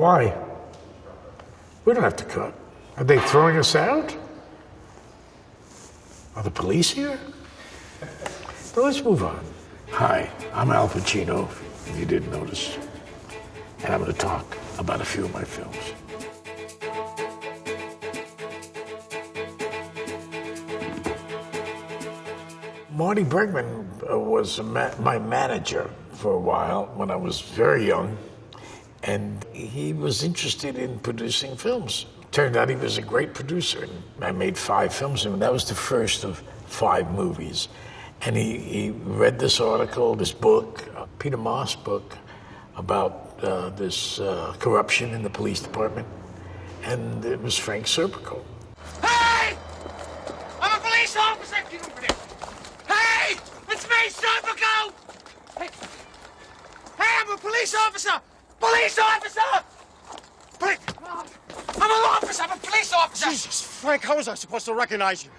Why? We don't have to cut. Are they throwing us out? Are the police here? So let's move on. Hi, I'm Al Pacino, if you didn't notice. And I'm going to talk about a few of my films. Marty Bregman was my manager for a while when I was very young, and he was interested in producing films. Turned out he was a great producer, and I made 5 films, and that was the first of 5 movies. And he read this article, this book, Peter Moss book, about this corruption in the police department, and it was Frank Serpico. Hey! I'm a police officer! Get over there! Hey! It's me, Serpico! Hey! Hey, I'm a police officer! Police officer! I'm an officer! I'm a police officer! Jesus, Frank, how was I supposed to recognize you?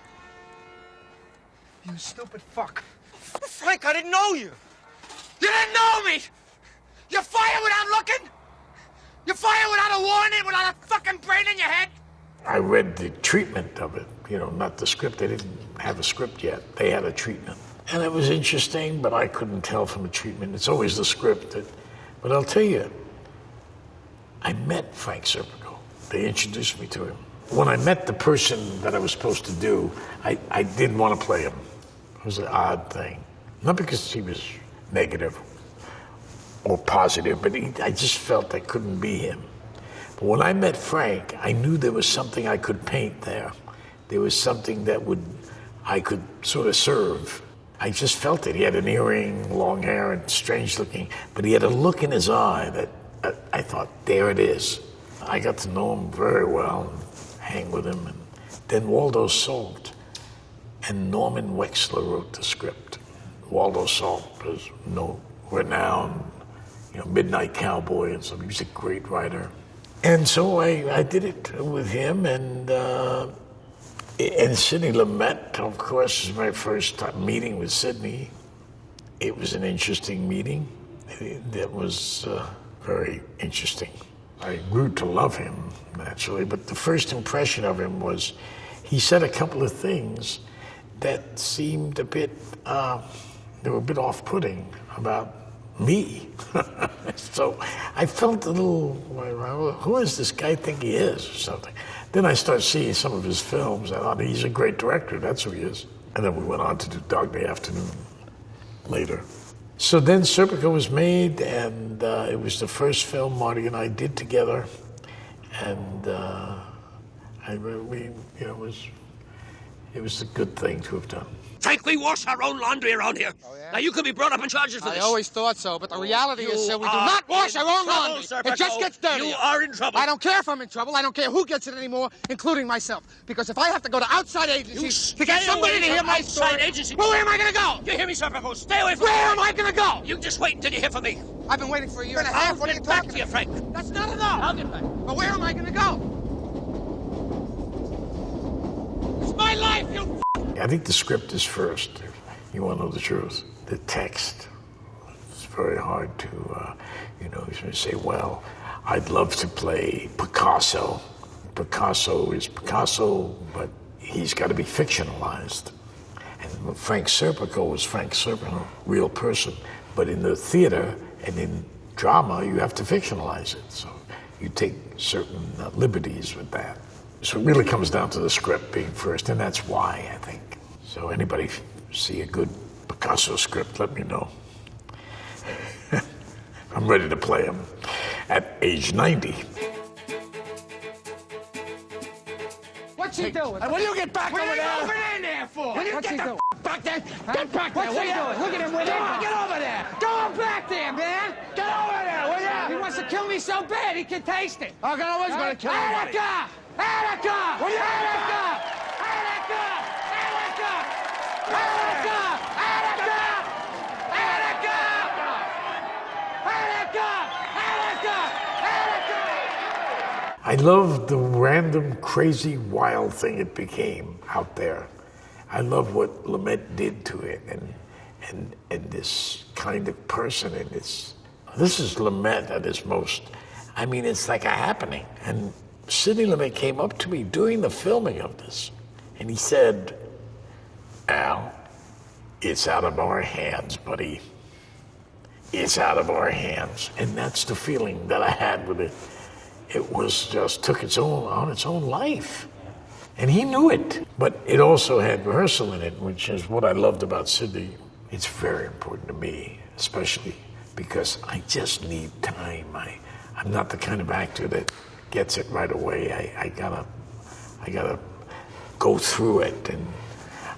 You stupid fuck. Frank, I didn't know you. You didn't know me! You fire without looking? You fire without a warning, without a fucking brain in your head? I read the treatment of it, not the script. They didn't have a script yet. They had a treatment. And it was interesting, but I couldn't tell from the treatment. It's always the script. But I'll tell you, I met Frank Serpico. They introduced me to him. When I met the person that I was supposed to do, I didn't want to play him. It was an odd thing. Not because he was negative or positive, but I just felt I couldn't be him. But when I met Frank, I knew there was something I could paint there. There was something that I could sort of serve. I just felt it. He had an earring, long hair, and strange looking, but he had a look in his eye that I thought, there it is. I got to know him very well and hang with him. And then Waldo Salt and Norman Wexler wrote the script. Waldo Salt was renowned, Midnight Cowboy and so he was a great writer. And so I did it with him, and Sidney Lumet, of course, was my first meeting with Sidney. It was an interesting meeting. It was very interesting. I grew to love him, naturally, but the first impression of him was he said a couple of things that seemed a bit, they were a bit off-putting about me. So I felt a little, who does this guy think he is, or something? Then I started seeing some of his films, and I thought, he's a great director, that's who he is. And then we went on to do Dog Day Afternoon later. So then Serpico was made, and it was the first film Marty and I did together. And it was a good thing to have done. Frank, we wash our own laundry around here. Oh, yeah? Now, you could be brought up in charges for this. I always thought so, but the reality is that we do not wash our own laundry. Serpico. It just gets dirty. You are in trouble. I don't care if I'm in trouble. I don't care who gets it anymore, including myself. Because if I have to go to outside agencies to get somebody to hear my story, well, where am I going to go? You hear me, Serpico? Stay away from me. Where am I going to go? You just wait until you hear from me. I've been waiting for a year and a half. What are you talking to you, Frank. That's not enough. I'll get back. But where am I going to go? It's my life, you I think the script is first. You want to know the truth. The text, it's very hard to, he's going to say, well, I'd love to play Picasso. Picasso is Picasso, but he's got to be fictionalized. And Frank Serpico was Frank Serpico, real person. But in the theater and in drama, you have to fictionalize it. So you take certain liberties with that. So it really comes down to the script being first, and that's why, I think. So anybody see a good Picasso script, let me know. I'm ready to play him at age 90. What's he doing? When you get back over there? What are you over in there for? When you What's get he the doing? back there, get back there, What's will he ya? doing? Look at him with him. Get over there. Go back there, man. Get over there, will ya? He wants to kill me so bad he can taste it. I'm always going to kill anybody. Attica! Attica! Will ya? Attica! Attica! Attica! Attica! Attica! Attica! Attica! Attica! Attica! I love the random, crazy, wild thing it became out there. I love what Lumet did to it, and this kind of person, and this is Lumet at his most. I mean, it's like a happening. And Sidney Lumet came up to me during the filming of this, and he said, Al, it's out of our hands, buddy. It's out of our hands. And that's the feeling that I had with it. It was just took its own life. And he knew it. But it also had rehearsal in it, which is what I loved about Sidney. It's very important to me, especially because I just need time. I'm not the kind of actor that gets it right away. I gotta go through it. And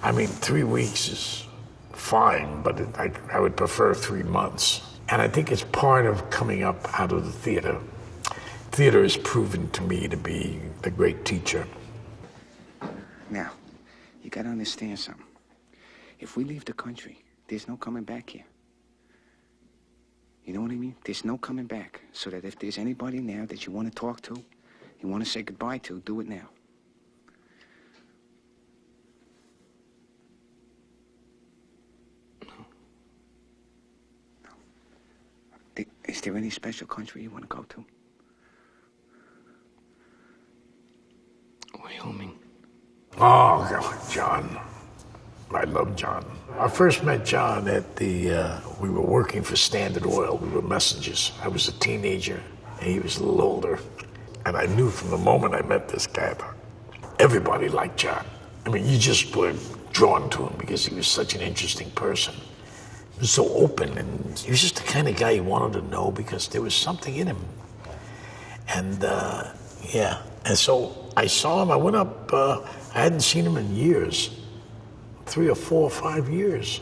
I mean, 3 weeks is fine, but I would prefer 3 months. And I think it's part of coming up out of the theater. Theater has proven to me to be the great teacher. Now, you gotta understand something. If we leave the country, there's no coming back here. You know what I mean? There's no coming back. So that if there's anybody now that you want to talk to, you want to say goodbye to, do it now. Is there any special country you want to go to? Wyoming. Oh, God, John. I love John. I first met John at we were working for Standard Oil. We were messengers. I was a teenager, and he was a little older. And I knew from the moment I met this guy, everybody liked John. I mean, you just were drawn to him because he was such an interesting person. He was so open, and he was just the kind of guy you wanted to know because there was something in him. And, yeah. And so I saw him. I went up. I hadn't seen him in years. 3 or 4 or 5 years.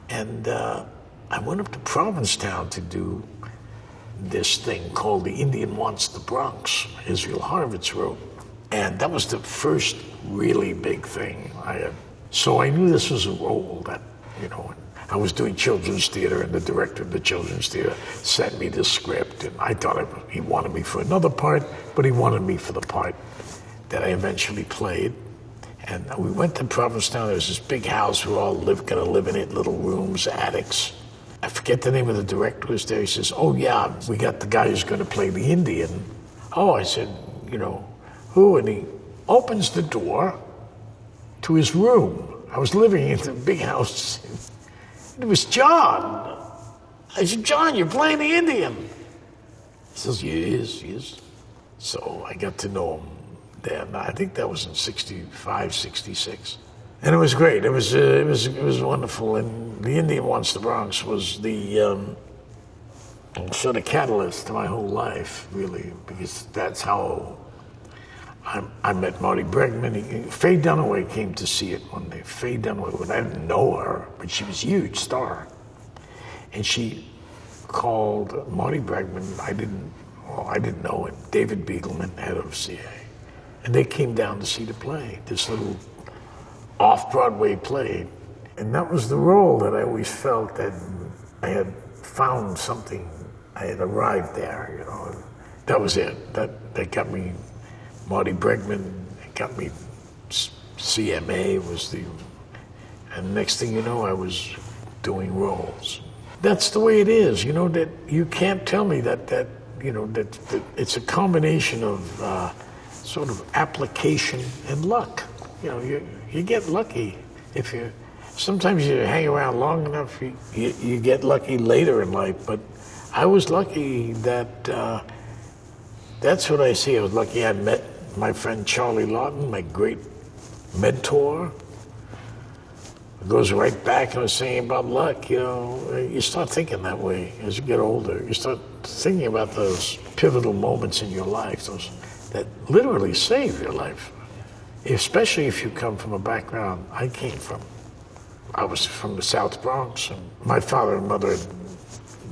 And I went up to Provincetown to do this thing called The Indian Wants the Bronx, Israel Horowitz wrote. And that was the first really big thing I had. So I knew this was a role that, you know, I was doing children's theater, and the director of the children's theater sent me this script, and I thought he wanted me for another part, but he wanted me for the part that I eventually played. And we went to Provincetown. There was this big house. We were all gonna live in it, little rooms, attics. I forget the name of the director was there. He says, oh yeah, we got the guy who's gonna play the Indian. Oh, I said, you know, who? And he opens the door to his room. I was living in the big house. It was John. I said, John, you're playing the Indian. He says, yes. So I got to know him then. I think that was in 65, 66. And it was great. It was wonderful. And The Indian Wants the Bronx was the sort of catalyst to my whole life, really, because that's how I met Marty Bregman. Faye Dunaway came to see it one day. Faye Dunaway, when I didn't know her, but she was a huge star. And she called Marty Bregman. I didn't know him. David Beagleman, head of CA. And they came down to see the play, this little off-Broadway play. And that was the role that I always felt that I had found something. I had arrived there, you know. That was it. That got me Marty Bregman. It got me CMA was the... And next thing you know, I was doing roles. That's the way it is, you know, that you can't tell me that it's a combination of sort of application and luck. You know, you get lucky if you. Sometimes you hang around long enough, you get lucky later in life. But I was lucky that. That's what I see. I was lucky I met my friend Charlie Lawton, my great mentor. It goes right back. I was saying about luck. You know, you start thinking that way as you get older. You start thinking about those pivotal moments in your life, those that literally save your life. Especially if you come from a background I came from. I was from the South Bronx, and my father and mother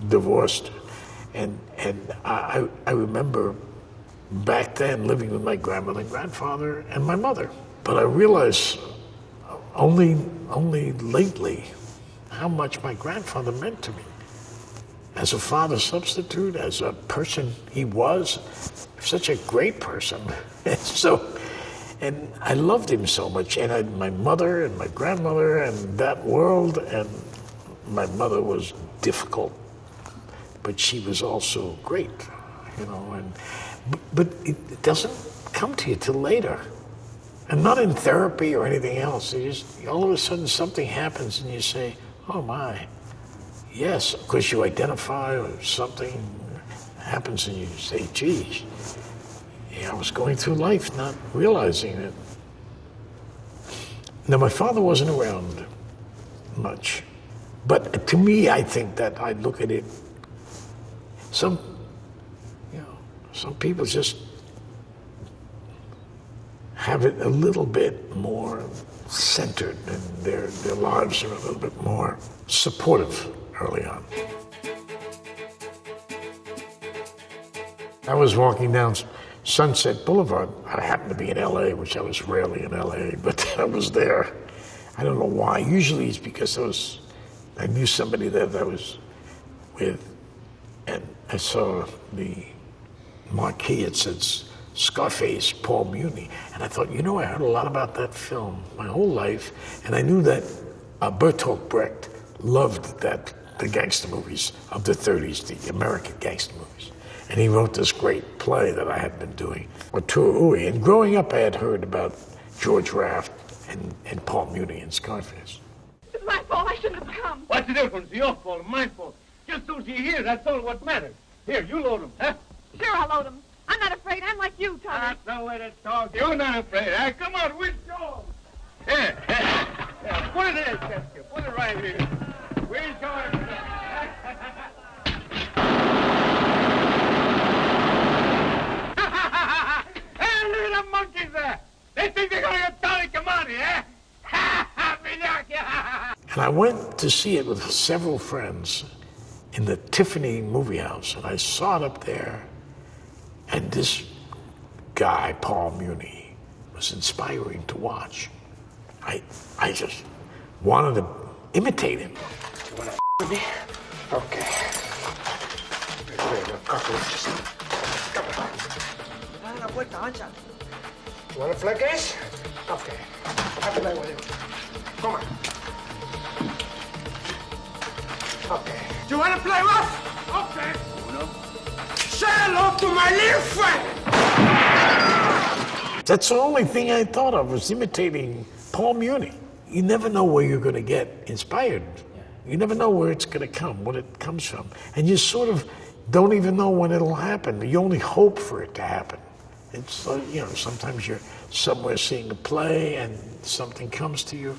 divorced, and I remember back then living with my grandmother and grandfather and my mother. But I realized only lately how much my grandfather meant to me. As a father substitute, as a person he was, such a great person. And I loved him so much. And my mother and my grandmother and that world, and my mother was difficult, but she was also great. you know, but it doesn't come to you till later. And not in therapy or anything else. You just, all of a sudden something happens and you say, oh my, yes, because you identify or something happens and you say, geez, yeah, I was going through life not realizing it. Now, my father wasn't around much, but to me, I think that I look at it, some people just have it a little bit more centered and their lives are a little bit more supportive early on. I was walking down Sunset Boulevard. I happened to be in LA, which I was rarely in LA, but I was there. I don't know why. Usually it's because I knew somebody that I was with, and I saw the marquee. It says Scarface, Paul Muni. And I thought, I heard a lot about that film my whole life, and I knew that Bertolt Brecht loved the gangster movies of the 30s, the American gangster movies. And he wrote this great play that I had been doing, Retrouver. And growing up, I had heard about George Raft and Paul Muni and Scarface. It's my fault. I shouldn't have come. What's the difference? Your fault, my fault. Just so she's here, that's all what matters. Here, you load him, huh? Sure, I'll load him. I'm not afraid. I'm like you, Tommy. That's the way to talk. You're not afraid, huh? Come on, we'll show 'em. Here, here. Put it there, Serpico. Put it right here. We'll show him. Hey, look at the monkeys there. They think they're gonna get Tony Camani, eh? And I went to see it with several friends in the Tiffany movie house, and I saw it up there. And this guy, Paul Muni, was inspiring to watch. I just wanted to imitate him. You wanna with me? Okay. Wait, a couple of just... Come on. You wanna flick this? Okay. I'll play with you. Come on. Okay. Do you want to play rough? Okay. Say hello to my little friend. That's the only thing I thought of, was imitating Paul Muni. You never know where you're going to get inspired. You never know where it's going to come, what it comes from. And you sort of don't even know when it'll happen. You only hope for it to happen. It's, sometimes you're somewhere seeing a play and something comes to you.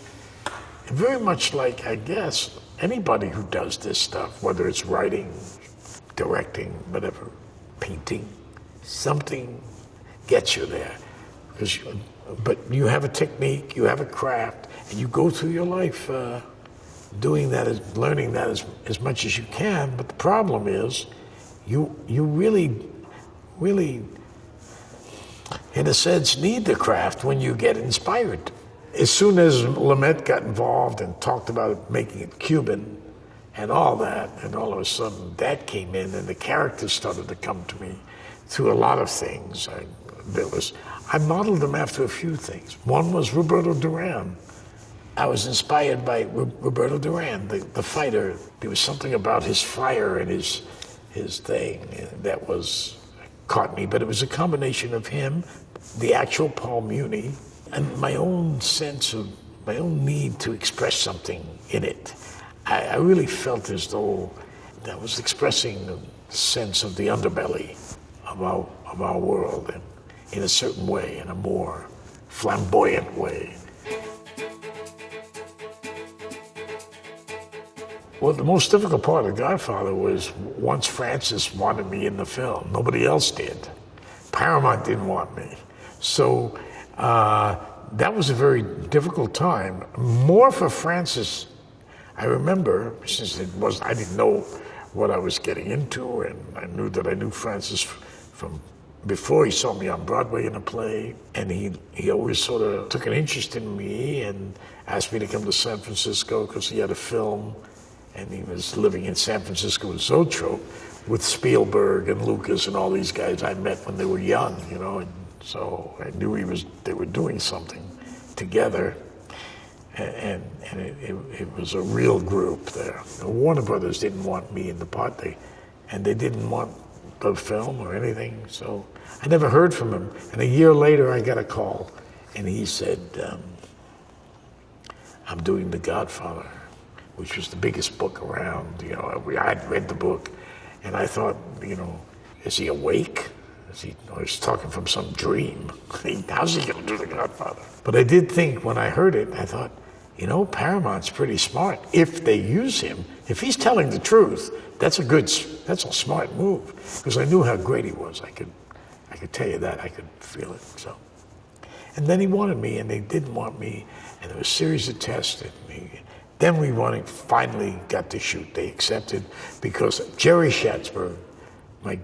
And very much like, I guess, anybody who does this stuff, whether it's writing, directing, whatever, painting, something gets you there. But you have a technique, you have a craft, and you go through your life doing that, learning that as much as you can. But the problem is, you really, in a sense, need the craft when you get inspired. As soon as Lumet got involved and talked about making it Cuban and all that, and all of a sudden that came in and the characters started to come to me through a lot of things. I modeled them after a few things. One was Roberto Duran. I was inspired by Roberto Duran, the fighter. There was something about his fire and his thing that was caught me, but it was a combination of him, the actual Paul Muni, and my own sense of, my own need to express something in it. I really felt as though that was expressing the sense of the underbelly of our world, and in a certain way, in a more flamboyant way. Well, the most difficult part of Godfather was once Francis wanted me in the film. Nobody else did. Paramount didn't want me. So that was a very difficult time. More for Francis, I remember, since I didn't know what I was getting into, and I knew that I knew Francis from before he saw me on Broadway in a play, and he always sort of took an interest in me and asked me to come to San Francisco because he had a film, and he was living in San Francisco with Zoetrope with Spielberg and Lucas and all these guys I met when they were young, and so I knew they were doing something together, and it was a real group there. Warner Brothers didn't want me in the part, and they didn't want the film or anything. So I never heard from him. And a year later, I got a call, and he said, I'm doing The Godfather, which was the biggest book around. You know, I'd read the book, and I thought, you know, is he awake? Or he's talking from some dream? How's he going to do The Godfather? But I did think, when I heard it, I thought, you know, Paramount's pretty smart. If they use him, if he's telling the truth, that's a smart move. Because I knew how great he was. I could tell you that. I could feel it. So, and then he wanted me, and they didn't want me, and there was a series of tests. Then we finally got to shoot. They accepted because Jerry Schatzberg, my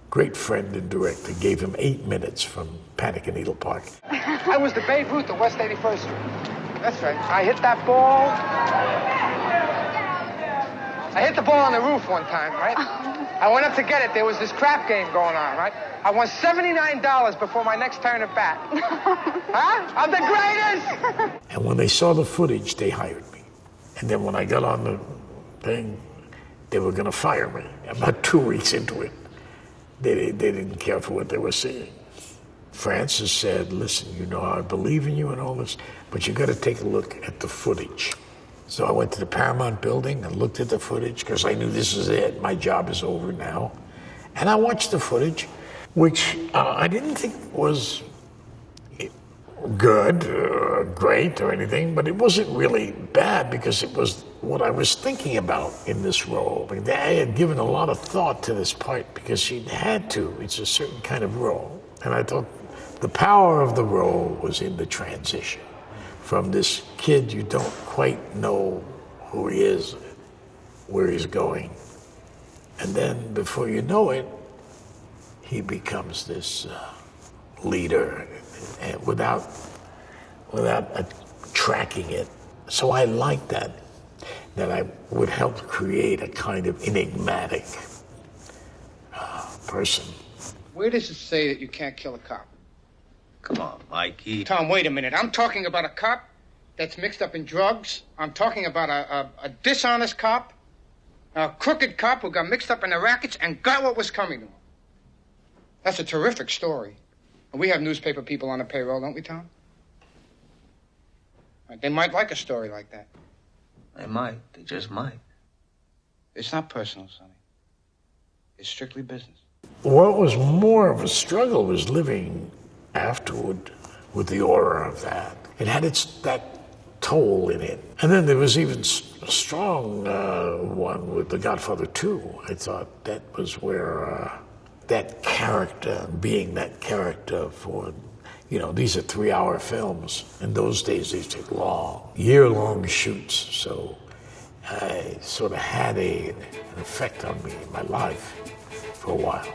great friend and director, gave him 8 minutes from Panic in Needle Park. I was the Babe Ruth of West 81st Street. That's right. I hit that ball. I hit the ball on the roof one time, right? I went up to get it. There was this crap game going on, right? I won $79 before my next turn at bat. Huh? I'm the greatest! And when they saw the footage, they hired me. And then when I got on the thing, they were going to fire me. About 2 weeks into it, they didn't care for what they were seeing. Francis said, listen, you know, I believe in you and all this, but you got to take a look at the footage. So I went to the Paramount building and looked at the footage because I knew this is it. My job is over now. And I watched the footage, which I didn't think was good, great or anything, but it wasn't really bad because it was what I was thinking about in this role. I had given a lot of thought to this part because she had to. It's a certain kind of role. And I thought the power of the role was in the transition from this kid you don't quite know who he is, where he's going. And then before you know it, he becomes this leader without tracking it. So I liked that I would help create a kind of enigmatic person. Where does it say that you can't kill a cop? Come on, Mikey. Tom, wait a minute. I'm talking about a cop that's mixed up in drugs. I'm talking about a dishonest cop, a crooked cop who got mixed up in the rackets and got what was coming to him. That's a terrific story. And we have newspaper people on the payroll, don't we, Tom? They might like a story like that. They might. They just might. It's not personal, Sonny. It's strictly business. What was more of a struggle was living afterward with the aura of that. It had that toll in it. And then there was even a strong one with The Godfather 2. I thought that was where that character, being that character for, you know, these are 3-hour films. In those days, they took long, year-long shoots. So I sort of had an effect on me in my life for a while.